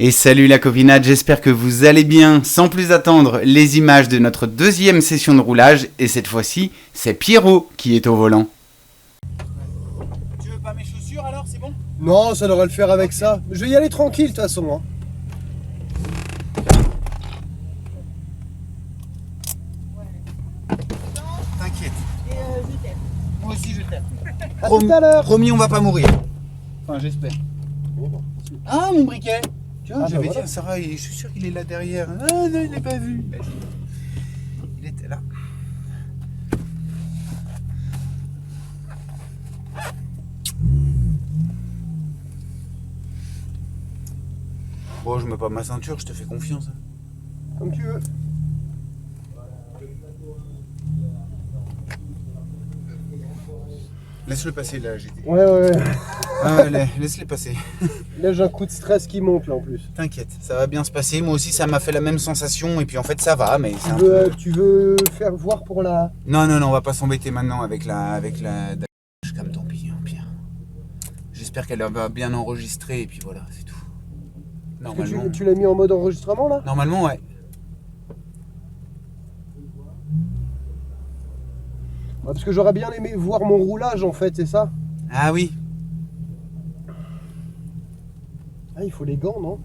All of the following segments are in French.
Et salut la copinade, j'espère que vous allez bien. Sans plus attendre, les images de notre deuxième session de roulage. Et cette fois-ci, c'est Pierrot qui est au volant. Tu veux pas mes chaussures alors, c'est bon? Non, ça devrait le faire avec ça. Je vais y aller tranquille de toute façon. Hein. T'inquiète. Je t'aime. Moi aussi je t'aime. À tout à l'heure. Promis, on va pas mourir. Enfin, j'espère. Ah, mon briquet. Tu vois, Ah, j'avais bah dit voilà. à Sarah, je suis sûr qu'il est là derrière. Ah non, il n'est pas vu. Bah, il était là. Bon, je mets pas ma ceinture, je te fais confiance. Comme tu veux. Laisse-le passer là, j'ai dit. Ouais. Ah, laisse-les passer. Là, j'ai un coup de stress qui monte là en plus. T'inquiète, ça va bien se passer. Moi aussi, ça m'a fait la même sensation. Et puis en fait, ça va, mais c'est un Tu veux faire voir pour la... Non, on va pas s'embêter maintenant avec la dashcam, tant pis, hein, pire. J'espère qu'elle va bien enregistrer et puis voilà, c'est tout. Parce que Normalement, tu l'as mis en mode enregistrement là? normalement, ouais. Parce que j'aurais bien aimé voir mon roulage en fait, c'est ça? Ah oui, Ah, il faut les gants, non?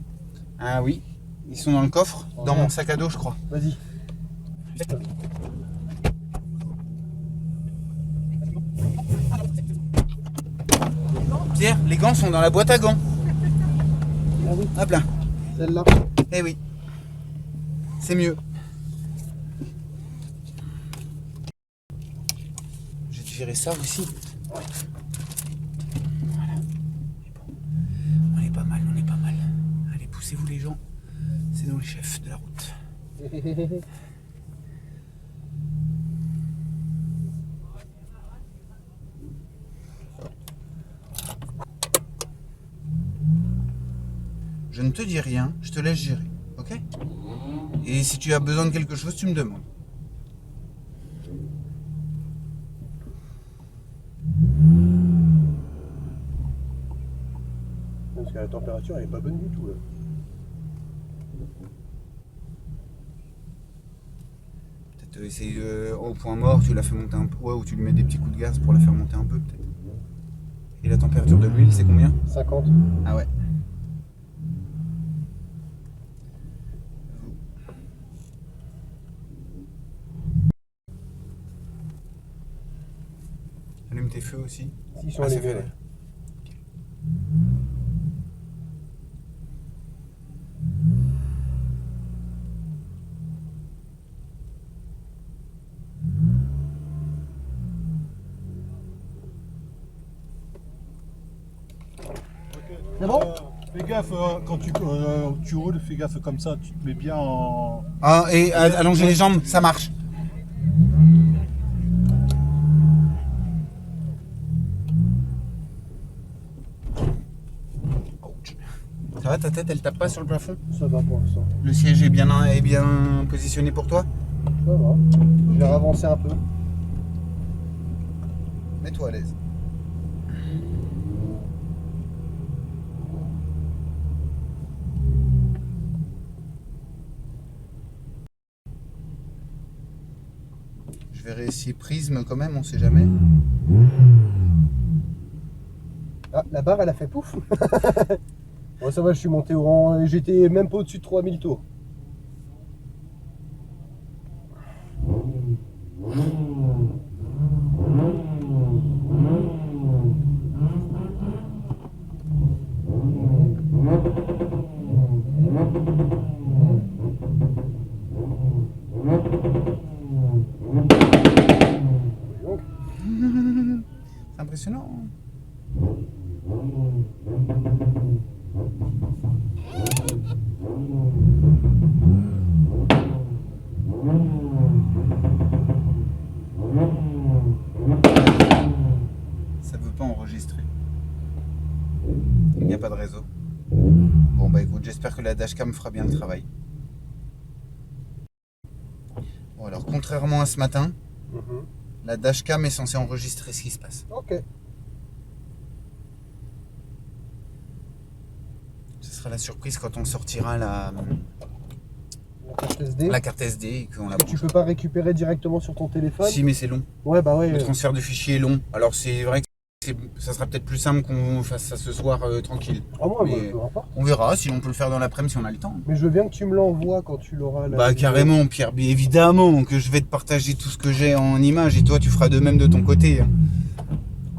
ah oui. Ils sont dans le coffre, dans Ouais. mon sac à dos, je crois. Vas-y. Pierre, les gants sont dans la boîte à gants. Ah oui, Hop là. celle-là. Eh oui. C'est mieux. Je vais te virer ça aussi. Voilà. On est pas mal, on est pas mal. Allez, poussez-vous les gens. C'est nous les chefs de la route. Je ne te dis rien, je te laisse gérer, ok? Et si tu as besoin de quelque chose, tu me demandes. Parce que la température elle est pas bonne du tout là. Peut-être essayer au point mort, tu la fais monter un peu, ouais, ou tu lui mets des petits coups de gaz pour la faire monter un peu, peut-être. Et la température de l'huile, c'est combien? 50. Ah ouais. Allume tes feux aussi. S'ils sont Ah, c'est allumés, fait, ouais. ouais. C'est bon? Fais gaffe, quand tu roules, fais gaffe comme ça, tu te mets bien en... Ah, et allonger les jambes, ça marche. Ouch. Ça va, ta tête, elle tape pas sur le plafond? Ça va pour l'instant. Le siège est bien positionné pour toi? Ça va. Je vais avancer un peu. Mets-toi à l'aise. Je vais réessayer prisme quand même, on sait jamais. Ah, la barre elle a fait pouf. Bon, ça va, je suis monté au rang. J'étais même pas au-dessus de 3000 tours. Donc, C'est impressionnant. Ça veut pas enregistrer. Il n'y a pas de réseau. Bon bah écoute, j'espère que la dashcam fera bien le travail. Bon alors, contrairement à ce matin, la dashcam est censée enregistrer ce qui se passe. Ok. Ce sera la surprise quand on sortira la carte SD. la carte SD et qu'on la Et tu peux pas récupérer directement sur ton téléphone? Si, mais c'est long. Ouais, bah ouais. Le transfert de fichiers est long. Alors c'est vrai que ça sera peut-être plus simple qu'on fasse ça ce soir tranquille. Ah, moi, Mais peu importe. on verra, si on peut le faire dans l'après-midi si on a le temps. Mais je veux bien que tu me l'envoies quand tu l'auras. Bah carrément Pierre, mais évidemment que je vais te partager tout ce que j'ai en images et toi tu feras de même de ton côté. Hein.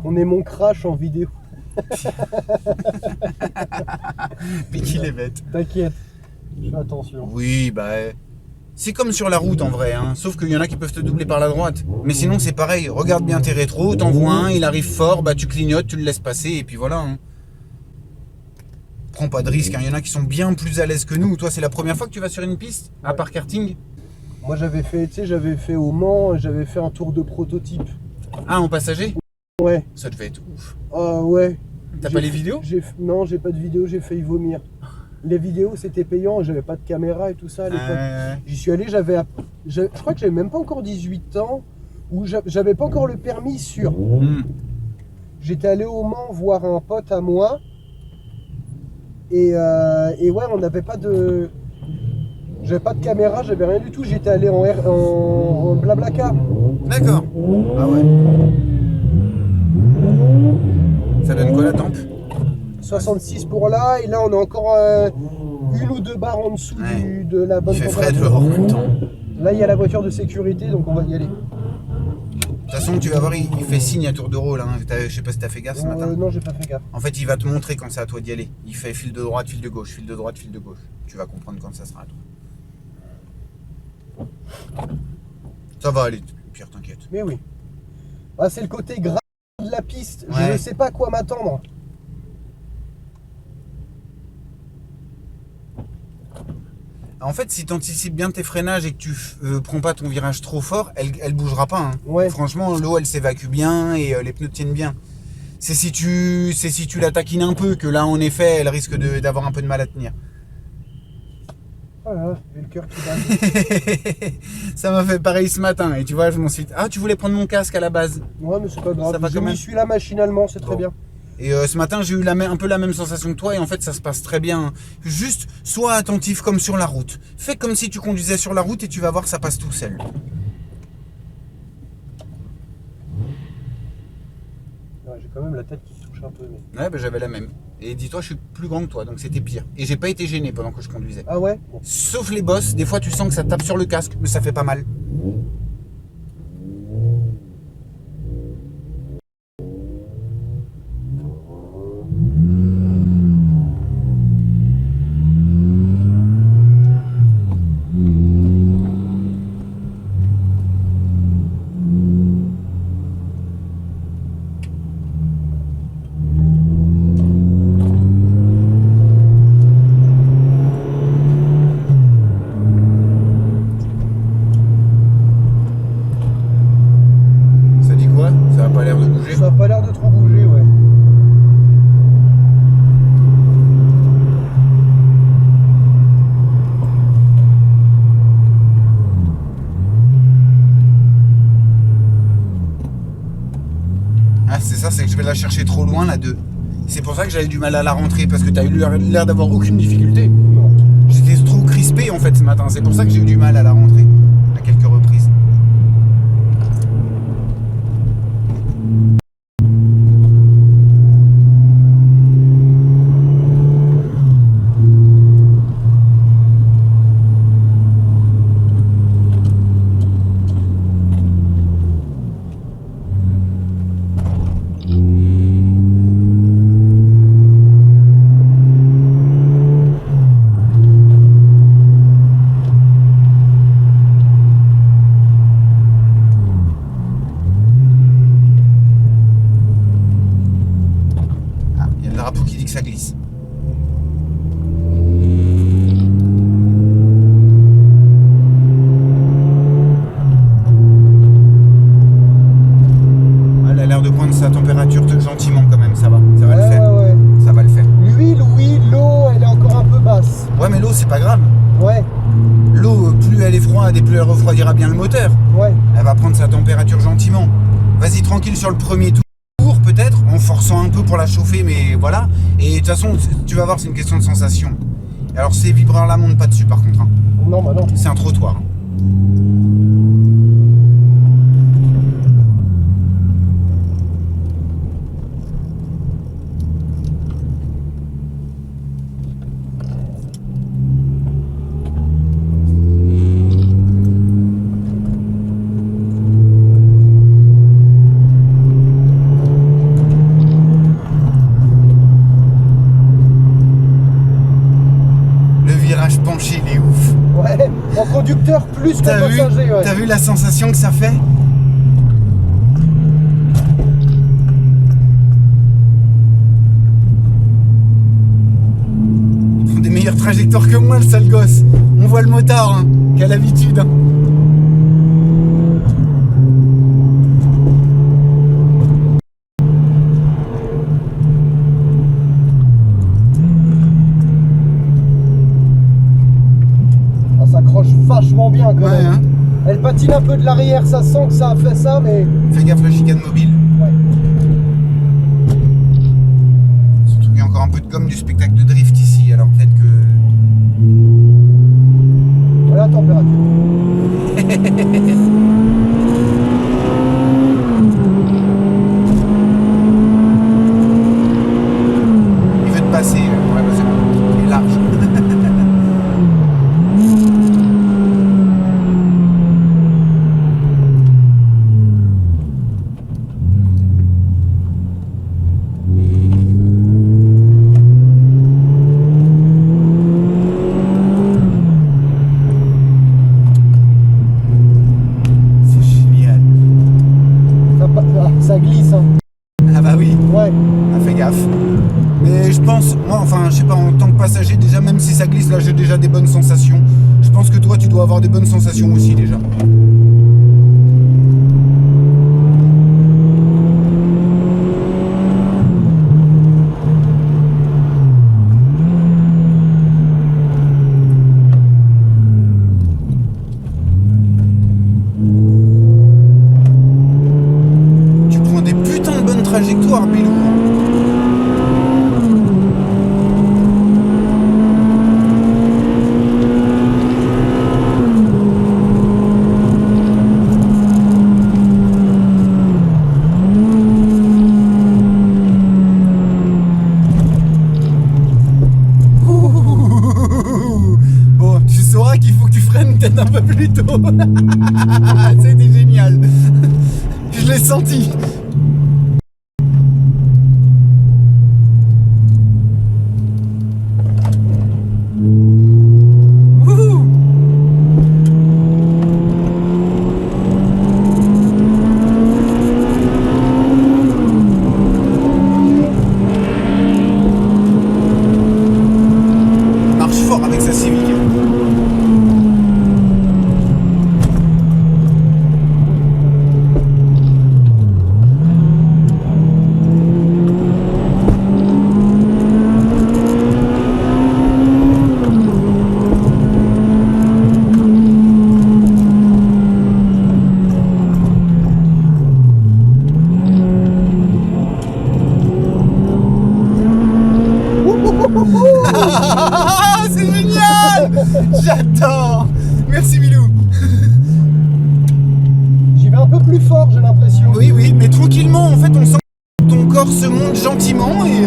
Qu'on ait mon crash en vidéo. Mais qu'il est bête. T'inquiète, je fais attention. Oui, bah c'est comme sur la route en vrai, hein. Sauf qu'il y en a qui peuvent te doubler par la droite. Mais sinon c'est pareil, regarde bien tes rétros, t'en vois un, il arrive fort, bah tu clignotes, tu le laisses passer et puis voilà. Hein. Prends pas de risque, hein. Il y en a qui sont bien plus à l'aise que nous. Toi c'est la première fois que tu vas sur une piste, à part karting? Moi j'avais fait, tu sais, j'avais fait au Mans, j'avais fait un tour de prototype. Ah, en passager? Ouais. Ça devait être ouf. Ah ouais. T'as pas les vidéos? Non, j'ai pas de vidéo, j'ai failli vomir. Les vidéos c'était payant, j'avais pas de caméra et tout ça à l'époque. J'y suis allé, je crois que j'avais même pas encore 18 ans, ou j'avais pas encore le permis sûr. J'étais allé au Mans voir un pote à moi, et ouais, on n'avait pas de... J'avais pas de caméra, j'avais rien du tout, j'étais allé en Blablacar. D'accord. Ah ouais. Ça donne quoi la tempe? 66 pour là, et là on a encore une ou deux barres en dessous de la bonne Il fait frais température. dehors en même temps. Là il y a la voiture de sécurité, donc on va y aller. De toute façon, tu vas voir, il fait signe à tour de rôle. Hein. Je sais pas si t'as fait gaffe ce matin. Non, j'ai pas fait gaffe. En fait, il va te montrer quand c'est à toi d'y aller. Il fait fil de droite, fil de gauche, fil de droite, fil de gauche. Tu vas comprendre quand ça sera à toi. Ça va aller, Pierre, t'inquiète. Mais oui. Ah, c'est le côté gras de la piste. Je Ouais. ne sais pas à quoi m'attendre. En fait, si tu anticipes bien tes freinages et que tu prends pas ton virage trop fort, elle bougera pas. Hein. Ouais. Franchement, l'eau, elle s'évacue bien et les pneus tiennent bien. C'est si tu la taquines un peu que là, en effet, elle risque d'avoir un peu de mal à tenir. Voilà, j'ai le cœur qui bat. Ça m'a fait pareil ce matin et tu vois, je m'en suis dit, ah, tu voulais prendre mon casque à la base. Ouais, mais c'est pas grave. Ça va Je quand même. m'y suis là machinalement, c'est très Bon. bien. Et ce matin, j'ai eu un peu la même sensation que toi et en fait, ça se passe très bien. Juste, sois attentif comme sur la route. Fais comme si tu conduisais sur la route et tu vas voir, ça passe tout seul. Ouais, j'ai quand même la tête qui touche un peu. Mais... Ouais, bah, j'avais la même. Et dis-toi, je suis plus grand que toi, donc c'était pire. Et j'ai pas été gêné pendant que je conduisais. Ah ouais bon. Sauf les bosses, des fois tu sens que ça tape sur le casque, mais ça fait pas mal. Ça dit quoi? Ça a pas l'air de bouger? Ça a pas l'air de trop bouger, ouais. Ah, c'est ça, c'est que je vais la chercher trop loin, la 2. C'est pour ça que j'avais du mal à la rentrer, parce que t'as eu l'air d'avoir aucune difficulté. Non. J'étais trop crispé en fait ce matin, c'est pour ça que j'ai eu du mal à la rentrer, à quelques reprises. Ah, il y a le drapeau qui dit que ça glisse. Elle a l'air de prendre sa température gentiment quand même, ça va le faire. Ouais. Ça va le faire. L'huile, oui, l'eau, elle est encore un peu basse. Ouais, mais l'eau c'est pas grave. Ouais, L'eau, plus elle est froide et plus elle refroidira bien le moteur. ouais. Elle va prendre sa température gentiment. Vas-y tranquille sur le premier tour, peut-être. en forçant un peu pour la chauffer, mais voilà. Et de toute façon, tu vas voir, c'est une question de sensation. Alors ces vibreurs-là montent pas dessus par contre. Hein. Non, bah non. C'est un trottoir. Penché, il est ouf. Ouais, en conducteur plus qu'en passager. Ouais. T'as vu la sensation que ça fait? Ils font des meilleures trajectoires que moi, le sale gosse. On voit le motard, hein, qui a l'habitude. Hein. Vachement bien quand même. Hein. Elle patine un peu de l'arrière, ça sent que ça a fait ça, mais... Fais gaffe la chicane mobile. Ouais. Surtout qu'il y a encore un peu de gomme du spectacle de drift ici, alors peut-être que... Voilà la température. Il veut te passer, ouais, bah c'est bon. Il est large. Ça glisse, hein. Ah bah oui. Ouais. Ah, fais gaffe. Mais je pense, moi, enfin, je sais pas, en tant que passager, déjà, même si ça glisse, là, j'ai déjà des bonnes sensations. Je pense que toi, tu dois avoir des bonnes sensations aussi, déjà. Trajectoire, Bilou. Bon, tu sauras qu'il faut que tu freines peut-être un peu plus tôt. C'était génial. Je l'ai senti. Avec sa Civic. C'est génial. J'adore. Merci Milou. J'y vais un peu plus fort, j'ai l'impression. Oui, oui, mais tranquillement, en fait, on sent que ton corps se monte gentiment et...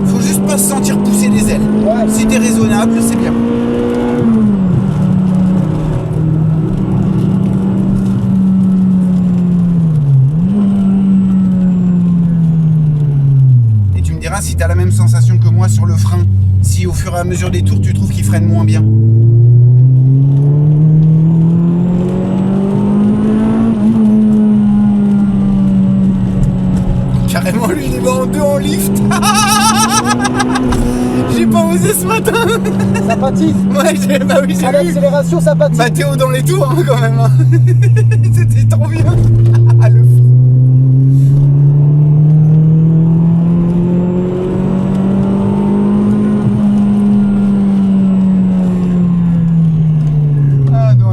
faut juste pas se sentir pousser les ailes. Ouais. Si t'es raisonnable, c'est bien. Si tu as la même sensation que moi sur le frein, si au fur et à mesure des tours tu trouves qu'il freine moins bien. Carrément lui il est en deux en lift. J'ai pas osé ce matin. Ça patine. Ouais, bah oui, j'ai à vu. l'accélération ça patine. Bah t'es haut dans les tours hein, quand même. Hein. C'était trop bien. Le fou.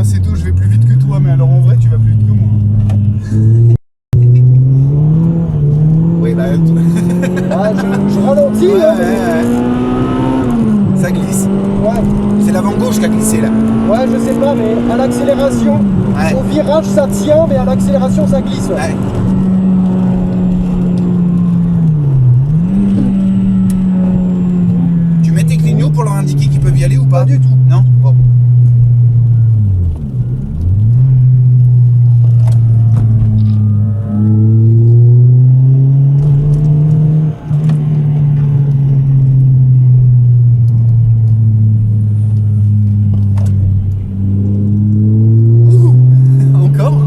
C'est tout, je vais plus vite que toi, mais alors en vrai tu vas plus vite que moi. Ouais. C'est l'avant gauche qui a glissé là. Ouais, je sais pas, mais à l'accélération, Ouais. au virage ça tient, mais à l'accélération ça glisse. Ouais. Ouais. Tu mets tes clignots pour leur indiquer qu'ils peuvent y aller ou pas? Pas du tout. Non? Bon. Ouh, encore?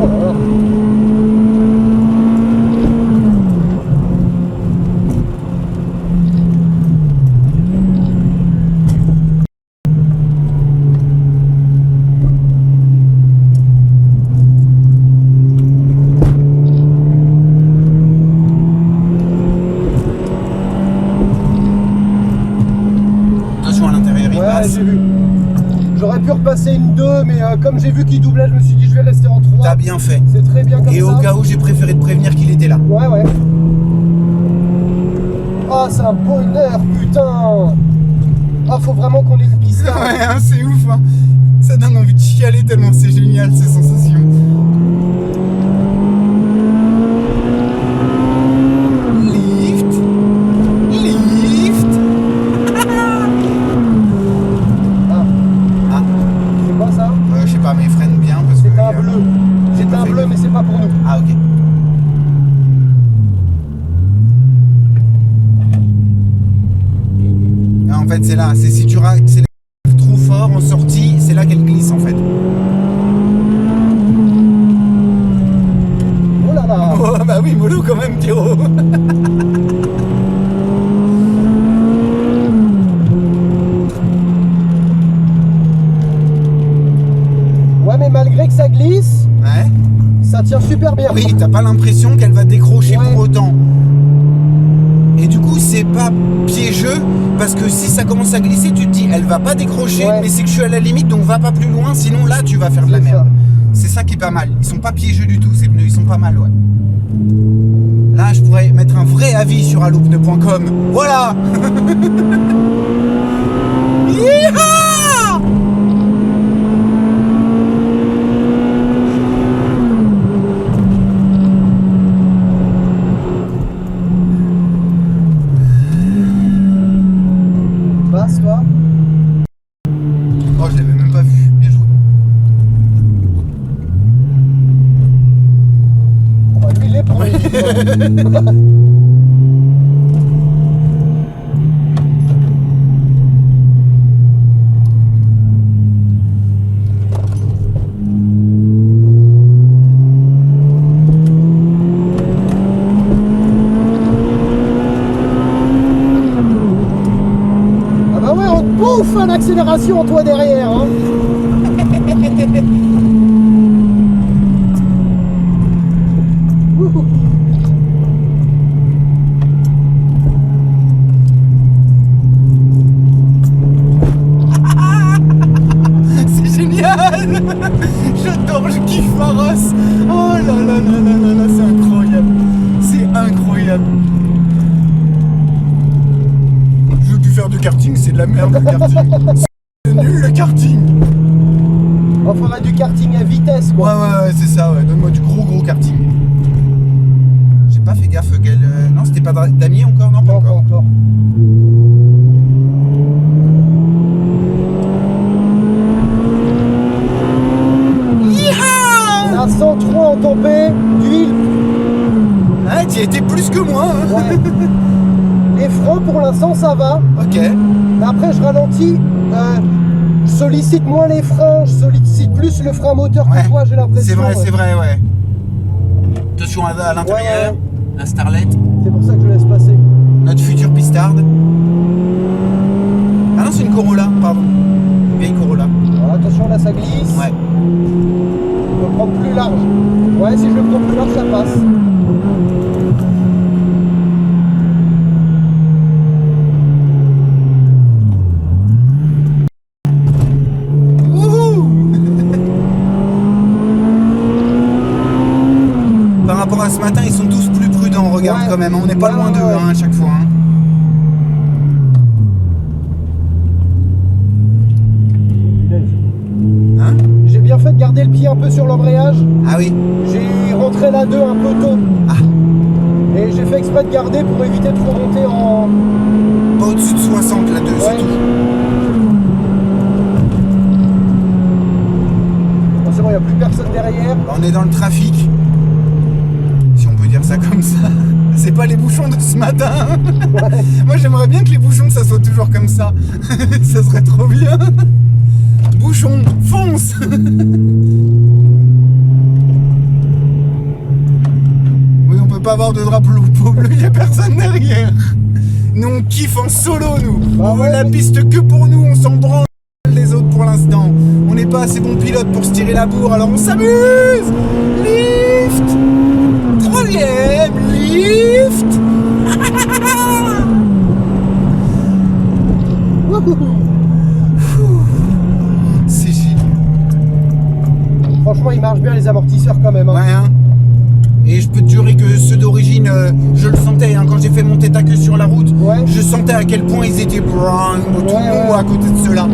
Oh là là. Attention à l'intérieur, il Ouais, passe. j'ai vu. J'aurais pu repasser une 2, mais comme j'ai vu qu'il doublait, je me suis dit je vais rester en 3. T'as bien fait. C'est très bien comme Et ça. au cas où, j'ai préféré te prévenir qu'il était là. Ouais, ouais. Ah, c'est un bonheur, putain. Ah, faut vraiment qu'on ait une piste. Hein. Ouais, hein, c'est ouf. Hein. Ça donne envie de chialer tellement c'est génial ces sensations. Lift. Lift. Ah, Ah, c'est quoi ça? je sais pas, mais freine bien parce que. C'est un bleu. C'est un bleu, mais c'est pas pour nous. Ah, ok. Et en fait, c'est là. C'est si tu accélères trop fort en sortie, c'est là qu'elle glisse en fait. Oh là là. Oh, bah oui, mollo quand même, Pierrot. Ouais, mais malgré que ça glisse, Ouais. ça tient super bien. Oui, t'as pas l'impression qu'elle va décrocher Ouais. pour autant. Et du coup, c'est pas piégeux parce que si ça commence à glisser, tu te dis elle va pas décrocher, Ouais. mais c'est que je suis à la limite donc va pas plus loin, sinon là tu vas faire de la C'est merde. ça. C'est ça qui est pas mal. Ils sont pas piégeux du tout ces pneus, ils sont pas mal, ouais. Là, je pourrais mettre un vrai avis sur allopneu.com. Voilà. Yeehaw. Passe, toi. Oh, je l'avais même pas vu. Bien joué. Oh, bah, lui, il est pour l'équipe, quoi. Ah bah ouais, on te bouffe à l'accélération, toi, derrière. Hein. Wouhou. C'est génial. J'adore, je kiffe ma race. Oh là là là là là là, c'est incroyable. C'est incroyable. Je veux plus faire de karting, c'est de la merde le karting. C'est nul le karting. On fera du karting à vitesse, Ouais, quoi. ouais, ouais, c'est ça, ouais. Donne-moi du gros karting. J'ai pas fait gaffe qu'elle. Non, c'était pas Damier encore? Non, pas Non, pas encore. encore. Yeehaw. À 103 en tombée, d'huile. Ouais, tu y étais plus que moi. Hein. Ouais. Les freins, pour l'instant, ça va. Ok. Mais après, je ralentis. Je sollicite moins les freins, je sollicite plus le frein moteur Ouais. que toi, j'ai l'impression. C'est vrai, ouais. Attention à l'intérieur, Ouais, la Starlet, C'est pour ça que je laisse passer. notre future pistarde. Ah non, c'est une Corolla, pardon. Une vieille Corolla. Voilà, attention, là, ça glisse. Ouais. Je peux prendre plus large. Ouais, si je le prends plus large, ça passe. Wouhou. par rapport à ce matin, ils sont tous plus prudents. Regarde Ouais. quand même, on n'est pas Ouais, loin d'eux ouais. hein, à chaque fois. Hein. Hein? J'ai bien fait de garder le pied un peu sur l'embrayage. Ah oui. J'ai rentré la 2 un peu tôt. Ah. Et j'ai fait exprès de garder pour éviter de remonter en... Pas au-dessus de 60 là-dessus, Ouais. c'est tout. Bon, c'est bon, il n'y a plus personne derrière. On est dans le trafic. Si on peut dire ça comme ça. C'est pas les bouchons de ce matin. Moi j'aimerais bien que les bouchons ça soit toujours comme ça. Ça serait trop bien. Bouchon, fonce. Oui, on peut pas avoir de drapeau bleu, il y a personne derrière. Nous on kiffe en solo nous. On veut la piste que pour nous, on s'en branle les autres pour l'instant. On n'est pas assez bons pilotes pour se tirer la bourre, alors on s'amuse. Lift. Troisième lift. C'est génial. Franchement, ils marchent bien les amortisseurs quand même. Hein. Ouais, hein. Et je peux te jurer que ceux d'origine, je le sentais hein, quand j'ai fait monter ta queue sur la route. Ouais. Je sentais à quel point ils étaient brown, tout Ouais, mou à côté de ceux-là.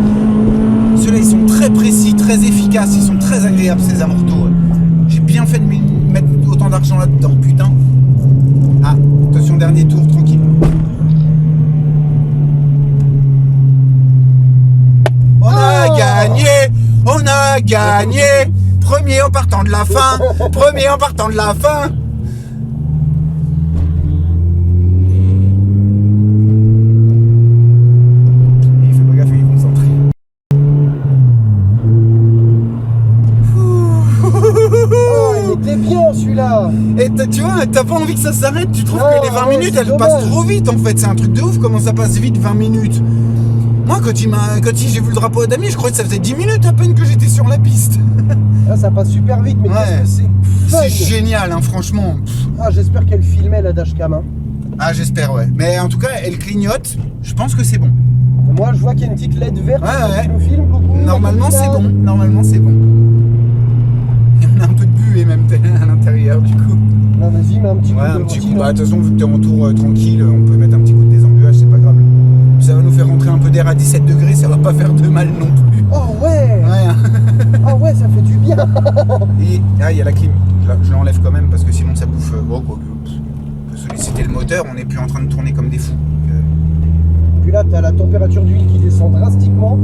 Ceux-là, ils sont très précis, très efficaces, ils sont très agréables ces amortos. J'ai bien fait de mettre autant d'argent là-dedans, putain. Ah, attention, dernier tour, tranquille. On a gagné. On a gagné. Premier en partant de la fin. Premier en partant de la fin. Il fait pas gaffe, il est concentré. Oh, il était bien celui-là. Et tu vois, t'as pas envie que ça s'arrête. Tu trouves Non, que les 20 ouais, minutes, c'est elles dommage. passent trop vite en fait. C'est un truc de ouf comment ça passe vite 20 minutes. Moi, quand j'ai vu le drapeau à Damier, je croyais que ça faisait 10 minutes à peine que j'étais sur la piste. Là, ça passe super vite, mais Ouais. qu'est-ce que c'est fun. C'est génial, hein, franchement. Ah, j'espère qu'elle filmait la dashcam. Hein. Ah, j'espère, ouais. Mais en tout cas, elle clignote. Je pense que c'est bon. Moi, je vois qu'il y a une petite LED verte Ouais. qui nous filme. Coucou, Normalement, c'est Marina. bon. Normalement, c'est bon. Et on a un peu de buée même à l'intérieur, du coup. Là, vas-y, mets un petit Ouais, coup un de petit coup. ventilo. Bah, de toute façon, vu que t'es en tour tranquille, on peut mettre un petit coup de désembuage, c'est pas grave. Ça va nous faire rentrer un peu d'air à 17 degrés, ça va pas faire de mal non plus. Oh ouais. Ouais. Ah ouais, ça fait du bien. Et là, il y a la clim. Je l'enlève quand même parce que sinon ça bouffe. Bon, quoi que. On peut solliciter le moteur, on n'est plus en train de tourner comme des fous. Donc, Puis là, t'as la température d'huile qui descend drastiquement.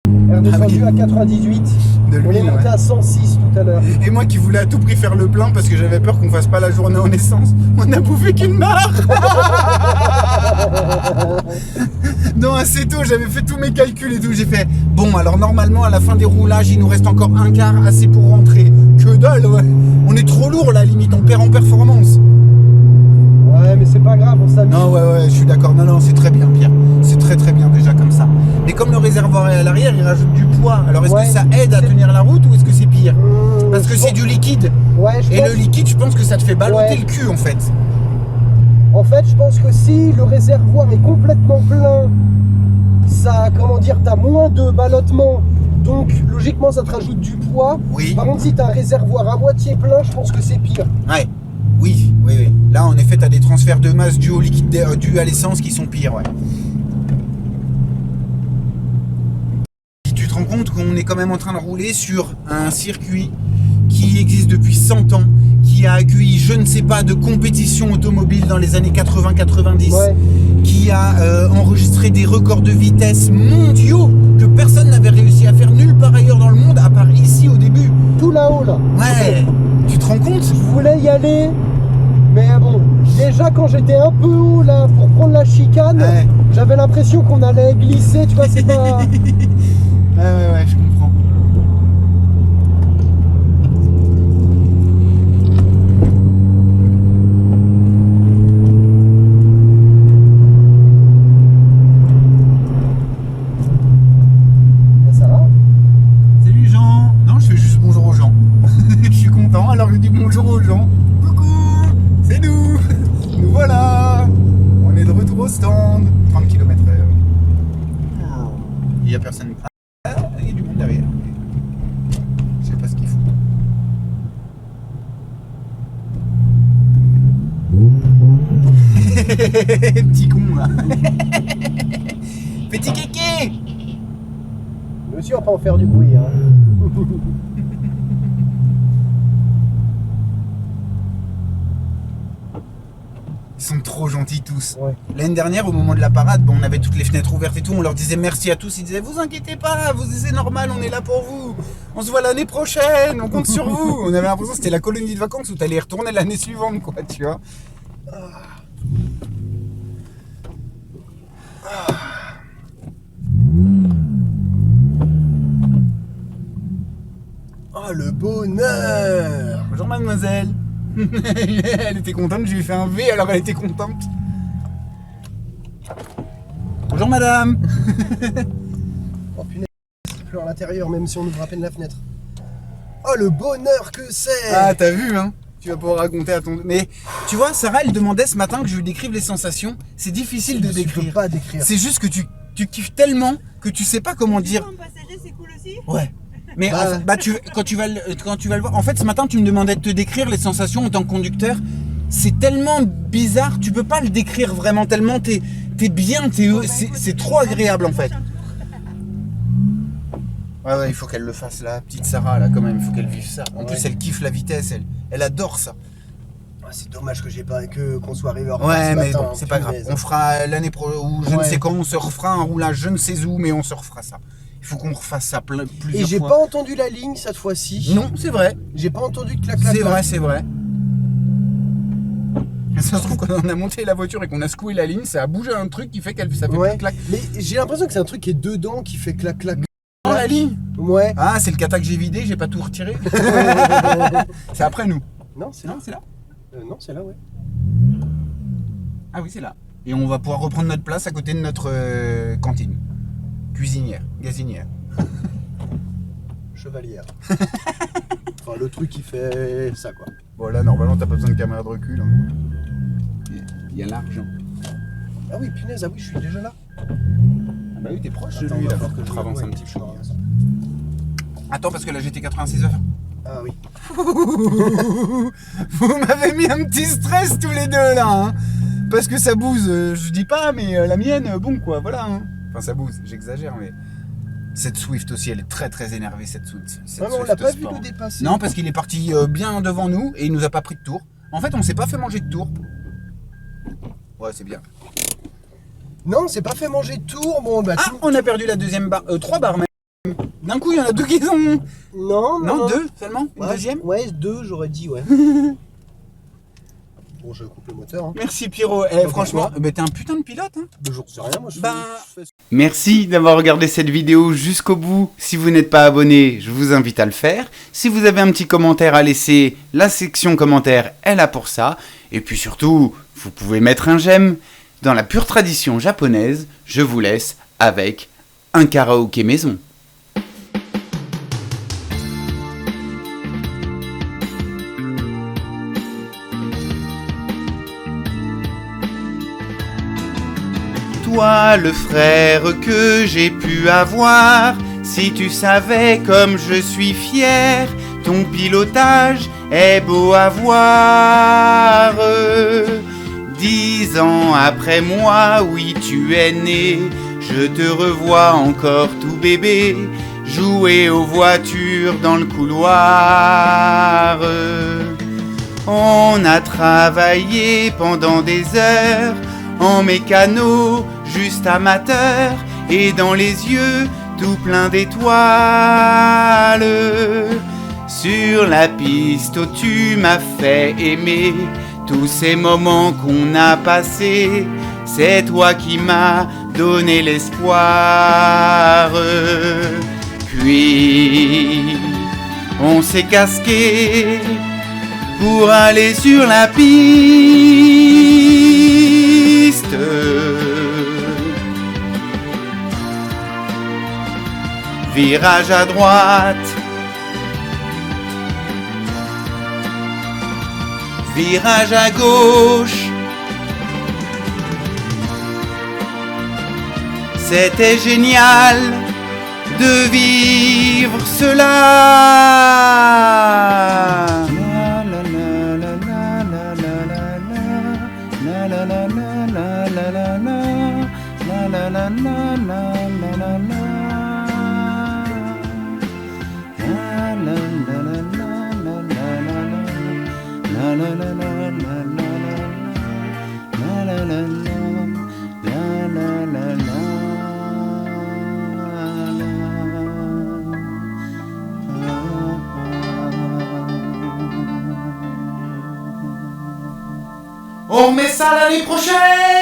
Elle est redescendue à 98. de On est l'huile, monté ouais. à 106 tout à l'heure. Et moi qui voulais à tout prix faire le plein parce que j'avais peur qu'on fasse pas la journée en essence, on a bouffé qu'une barre. Non, assez tôt, j'avais fait tous mes calculs et tout. J'ai fait, bon, alors normalement à la fin des roulages, il nous reste encore un quart assez pour rentrer. Que dalle, ouais. On est trop lourd là, limite, on perd en performance. Ouais, mais c'est pas grave, on s'amuse. Non, ouais, je suis d'accord. Non, c'est très bien, Pierre. C'est très bien déjà comme ça. Mais comme le réservoir est à l'arrière, il rajoute du poids. Alors est-ce Ouais, que ça aide à c'est- tenir la route ou est-ce que c'est pire? Parce que je c'est pense- du liquide. Ouais, je Et pense... le liquide, je pense que ça te fait balloter Ouais. le cul en fait. En fait, je pense que si le réservoir est complètement plein, ça, comment dire, t'as moins de ballottement. Donc, logiquement, ça te rajoute du poids. Oui. Par contre, si t'as un réservoir à moitié plein, je pense que c'est pire. Ouais. Oui. Là, en effet, t'as des transferts de masse dus au liquide, dus à l'essence qui sont pires, ouais. Tu te rends compte qu'on est quand même en train de rouler sur un circuit qui existe depuis 100 ans, qui a accueilli je ne sais pas de compétition automobile dans les années 80-90, Ouais. qui a enregistré des records de vitesse mondiaux que personne n'avait réussi à faire nulle part ailleurs dans le monde, à part ici au début. Tout là-haut, là. Ouais, tu te rends compte? Je voulais y aller, mais bon, déjà quand j'étais un peu haut là pour prendre la chicane, Ouais. j'avais l'impression qu'on allait glisser, tu vois, c'est pas... Ouais, je comprends. Ça va. Salut Jean. Non, je fais juste bonjour aux gens. Je suis content, alors je dis bonjour aux gens. Coucou, c'est nous. Nous voilà. On est de retour au stand. 30 km/h. Il n'y a personne. Ah, il y a du monde derrière. Je sais pas ce qu'il faut. Petit con là. Petit kéké. Monsieur, on peut en faire du bruit. Hein. Ils sont trop gentils tous. Ouais. L'année dernière, au moment de la parade, bon, on avait toutes les fenêtres ouvertes et tout, on leur disait merci à tous. Ils disaient vous inquiétez pas, c'est normal, on est là pour vous. On se voit l'année prochaine, on compte sur vous. On avait l'impression que c'était la colonie de vacances où t'allais y retourner l'année suivante, quoi, tu vois. Oh, le bonheur! Bonjour mademoiselle. Elle était contente, je lui ai fait un V, alors elle était contente. Bonjour madame. Oh punaise, il pleut à l'intérieur, même si on ouvre à peine la fenêtre. Oh, le bonheur que c'est! Ah, t'as vu, hein? Tu vas pouvoir raconter à ton... Mais tu vois, Sarah, elle demandait ce matin que je lui décrive les sensations. C'est difficile de Je peux décrire. pas décrire. C'est juste que tu kiffes tellement que tu sais pas comment dire. En passager, c'est cool aussi. Ouais. Mais Bah. en fait, quand tu vas le voir. En fait, ce matin, tu me demandais de te décrire les sensations en tant que conducteur. C'est tellement bizarre, tu peux pas le décrire vraiment tellement. T'es bien, c'est trop agréable en fait. Ouais, il faut qu'elle le fasse là, petite Sarah là quand même, il faut qu'elle vive ça. En plus, elle kiffe la vitesse, elle adore ça. Ah, c'est dommage que j'ai pas qu'on soit arrivé en retard Ouais, ce mais matin, bon, c'est pas grave. punaise. On fera l'année ou je ne Ouais. sais quand, on se refera un roulage, je ne sais où, mais on se refera ça. Il faut qu'on refasse ça Et plusieurs j'ai fois. pas entendu la ligne cette fois-ci. Non, c'est vrai. J'ai pas entendu de clac-clac. C'est vrai, c'est vrai. Ça se trouve, quand on a monté la voiture et qu'on a secoué la ligne, ça a bougé un truc qui fait qu'elle ça fait Ouais. clac. Mais j'ai l'impression que c'est un truc qui est dedans qui fait clac-clac. Dans la ligne. Ouais. Ah, c'est le cata que j'ai vidé, j'ai pas tout retiré. C'est après nous. Non, c'est là. Non, c'est là. Non, c'est là, ouais. Ah oui, c'est là. Et on va pouvoir reprendre notre place à côté de notre cantine. Cuisinière, gazinière. Chevalière. Enfin, le truc qui fait ça, quoi. Bon, là, normalement, t'as pas besoin de caméra de recul. Hein. Il y a l'argent. Ah oui, punaise, ah oui, je suis déjà là. Ah bah oui, t'es proche de Attends, lui, va là. falloir que Je je avance un ouais, petit peu. je avance. Attends, parce que la GT86 Ah oui. Vous m'avez mis un petit stress tous les deux, là. Hein. Parce que ça bouse, je dis pas, mais la mienne, bon, quoi, voilà. Hein. Enfin, ça bouse, j'exagère, mais... Cette Swift aussi, elle est très très énervée, cette Swift. Ouais, mais on l'a pas vu le dépasser. Non, parce qu'il est parti bien devant nous et il nous a pas pris de tour. En fait, on s'est pas fait manger de tour. Ouais, c'est bien. Non, c'est pas fait manger de tour. Bon, bah. Ah, on a perdu la deuxième barre. 3 barres même. D'un coup, il y en a 2 qui sont. Non, Non, 2 seulement. Une Ouais, deuxième. Ouais, 2, j'aurais dit, ouais. Bon, je coupe le moteur. Hein. Merci Pierrot. Franchement, pourquoi t'es un putain de pilote. Hein. Le jour, c'est rien, moi je Bah. fais. Merci d'avoir regardé cette vidéo jusqu'au bout. Si vous n'êtes pas abonné, je vous invite à le faire. Si vous avez un petit commentaire à laisser, la section commentaires est là pour ça. Et puis surtout, vous pouvez mettre un j'aime. Dans la pure tradition japonaise, je vous laisse avec un karaoké maison. Toi, le frère que j'ai pu avoir, si tu savais comme je suis fier, ton pilotage est beau à voir. 10 ans après moi, oui tu es né, je te revois encore tout bébé, jouer aux voitures dans le couloir. On a travaillé pendant des heures, en mécano, juste amateur, et dans les yeux, tout plein d'étoiles. Sur la piste, oh, tu m'as fait aimer, tous ces moments qu'on a passés, c'est toi qui m'as donné l'espoir. Puis, on s'est casqué pour aller sur la piste. Virage à droite, virage à gauche. C'était génial de vivre cela. La la la la la la la la la la la la. la la la la la la la. La la la la la la la la. La la la la la la la. La la la la la la la la. On met ça l'année prochaine.